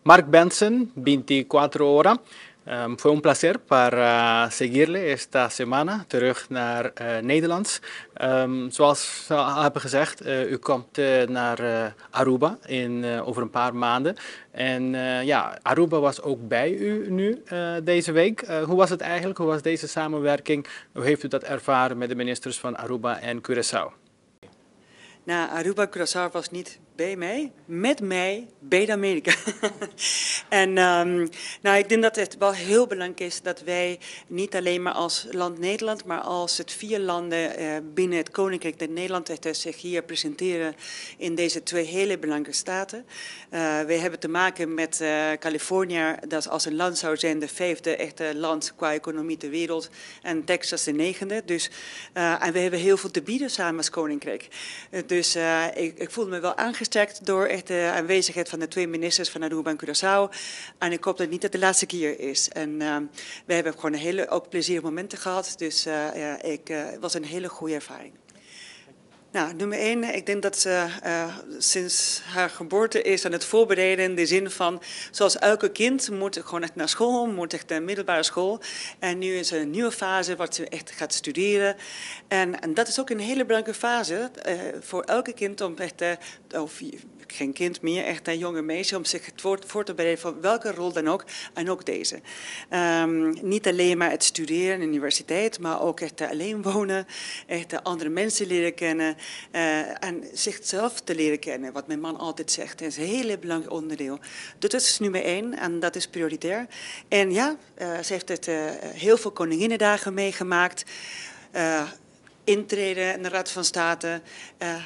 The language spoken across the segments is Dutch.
Mark Benson, 24 horas. Fue un placer para seguirle esta semana terug naar Nederlands. Zoals we al hebben gezegd, u komt naar Aruba over een paar maanden. En ja, Aruba was ook bij u nu deze week. Hoe was het eigenlijk? Hoe was deze samenwerking? Hoe heeft u dat ervaren met de ministers van Aruba en Curaçao? Nou, Aruba Curaçao was niet bij mij, met mij bij Amerika. En nou, ik denk dat het wel heel belangrijk is dat wij niet alleen maar als land Nederland, maar als het 4 landen binnen het Koninkrijk Nederland zich hier presenteren in deze 2 hele belangrijke staten. Wij hebben te maken met Californië, dat als een land zou zijn de 5e echte land qua economie ter wereld, en Texas de 9e. Dus, en we hebben heel veel te bieden samen als Koninkrijk. Dus ik voelde me wel aangesterkt door echt de aanwezigheid van de 2 ministers van Aruba en Curaçao. En ik hoop dat niet dat de laatste keer is. En we hebben gewoon hele ook plezierige momenten gehad. Dus het was een hele goede ervaring. Nou, nummer 1, ik denk dat ze sinds haar geboorte is aan het voorbereiden in de zin van, zoals elke kind moet gewoon echt naar school, moet echt naar middelbare school. En nu is er een nieuwe fase wat ze echt gaat studeren. En dat is ook een hele belangrijke fase voor elke kind om echt, of geen kind meer, echt een jonge meisje, om zich voor te bereiden voor welke rol dan ook, en ook deze. Niet alleen maar het studeren in de universiteit, maar ook echt alleen wonen, echt andere mensen leren kennen. En zichzelf te leren kennen, wat mijn man altijd zegt. Dat is een heel belangrijk onderdeel. Dus dat is nummer 1 en dat is prioritair. En ja, ze heeft heel veel Koninginnedagen meegemaakt. Intreden in de Raad van State.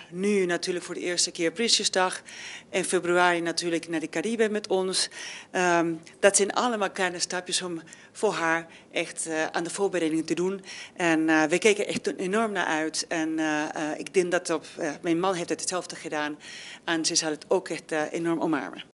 Nu natuurlijk voor de eerste keer Prinsjesdag. In februari natuurlijk naar de Cariben met ons. Dat zijn allemaal kleine stapjes om voor haar echt aan de voorbereidingen te doen. En we kijken echt enorm naar uit. En ik denk dat mijn man heeft hetzelfde gedaan. En ze zal het ook echt enorm omarmen.